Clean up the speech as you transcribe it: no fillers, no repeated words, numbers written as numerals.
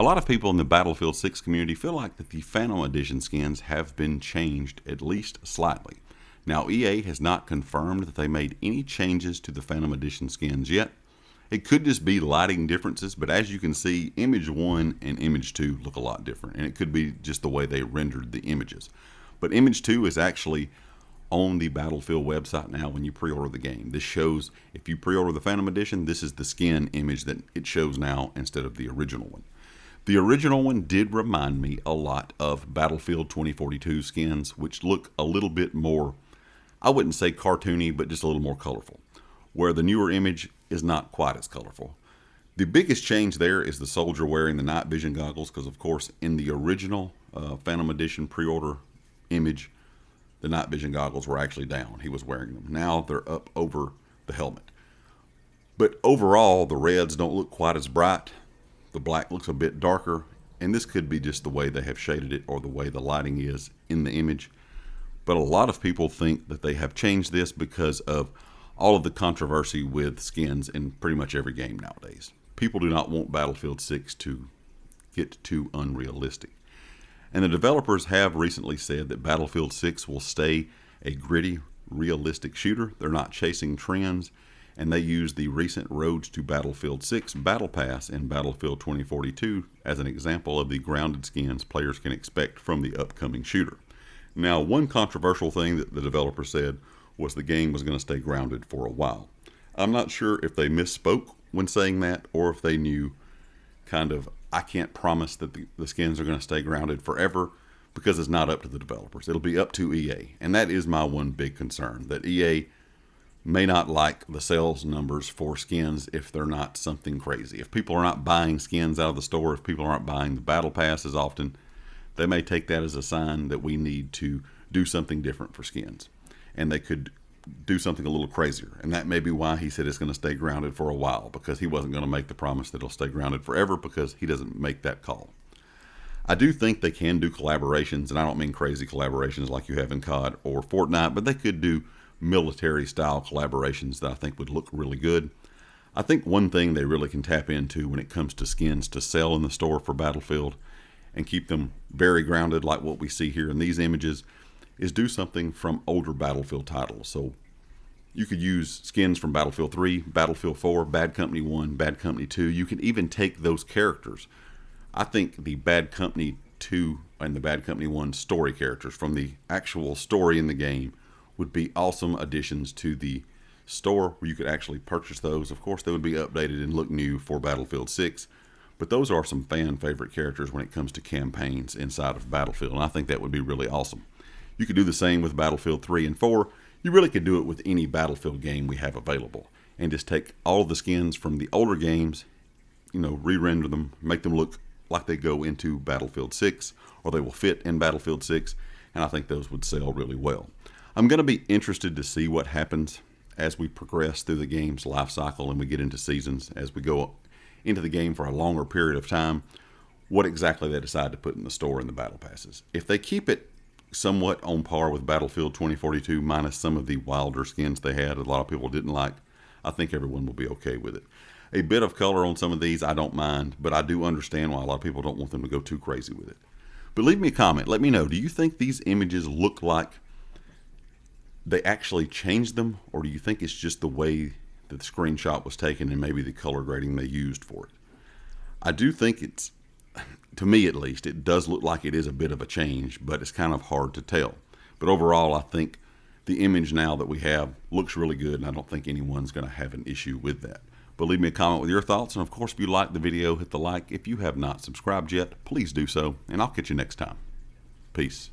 A lot of people in the Battlefield 6 community feel like that the Phantom Edition skins have been changed at least slightly. Now, EA has not confirmed that they made any changes to the Phantom Edition skins yet. It could just be lighting differences, but as you can see, Image 1 and Image 2 look a lot different, and it could be just the way they rendered the images. But Image 2 is actually on the Battlefield website now when you pre-order the game. This shows, if you pre-order the Phantom Edition, this is the skin image that it shows now instead of the original one. The original one did remind me a lot of Battlefield 2042 skins, which look a little bit more, I wouldn't say cartoony, but just a little more colorful, where the newer image is not quite as colorful. The biggest change there is the soldier wearing the night vision goggles, because of course in the original Phantom Edition pre-order image, the night vision goggles were actually down. He was wearing them. Now they're up over the helmet. But overall, the reds don't look quite as bright. The black looks a bit darker, and this could be just the way they have shaded it or the way the lighting is in the image. But a lot of people think that they have changed this because of all of the controversy with skins in pretty much every game nowadays. People do not want Battlefield 6 to get too unrealistic. And the developers have recently said that Battlefield 6 will stay a gritty, realistic shooter. They're not chasing trends, and they use the recent Roads to Battlefield 6 Battle Pass in Battlefield 2042 as an example of the grounded skins players can expect from the upcoming shooter. Now, one controversial thing that the developer said was the game was going to stay grounded for a while. I'm not sure if they misspoke when saying that or if they knew kind of, I can't promise that the skins are going to stay grounded forever, because it's not up to the developers. It'll be up to EA. And that is my one big concern, that EA may not like the sales numbers for skins if they're not something crazy. If people are not buying skins out of the store, if people aren't buying the battle pass as often, they may take that as a sign that we need to do something different for skins. And they could do something a little crazier. And that may be why he said it's going to stay grounded for a while, because he wasn't going to make the promise that it'll stay grounded forever, because he doesn't make that call. I do think they can do collaborations, and I don't mean crazy collaborations like you have in COD or Fortnite, but they could do military style collaborations that I think would look really good. I think one thing they really can tap into when it comes to skins to sell in the store for Battlefield and keep them very grounded like what we see here in these images is do something from older Battlefield titles. So you could use skins from Battlefield 3, Battlefield 4, Bad Company 1, Bad Company 2. You can even take those characters. I think the Bad Company 2 and the Bad Company 1 story characters from the actual story in the game would be awesome additions to the store where you could actually purchase those. Of course, they would be updated and look new for Battlefield 6, but those are some fan favorite characters when it comes to campaigns inside of Battlefield, and I think that would be really awesome. You could do the same with Battlefield 3 and 4. You really could do it with any Battlefield game we have available and just take all of the skins from the older games, re-render them, make them look like they go into Battlefield 6 or they will fit in Battlefield 6, and I think those would sell really well. I'm going to be interested to see what happens as we progress through the game's life cycle and we get into seasons, as we go into the game for a longer period of time, what exactly they decide to put in the store in the battle passes. If they keep it somewhat on par with Battlefield 2042 minus some of the wilder skins they had a lot of people didn't like, I think everyone will be okay with it. A bit of color on some of these I don't mind, but I do understand why a lot of people don't want them to go too crazy with it. But leave me a comment. Let me know, do you think these images look like they actually changed them, or do you think it's just the way that the screenshot was taken and maybe the color grading they used for it? I do think it's, to me at least, it does look like it is a bit of a change, but it's kind of hard to tell. But overall, I think the image now that we have looks really good, and I don't think anyone's going to have an issue with that. But leave me a comment with your thoughts, and of course, if you like the video, hit the like. If you have not subscribed yet, please do so, and I'll catch you next time. Peace.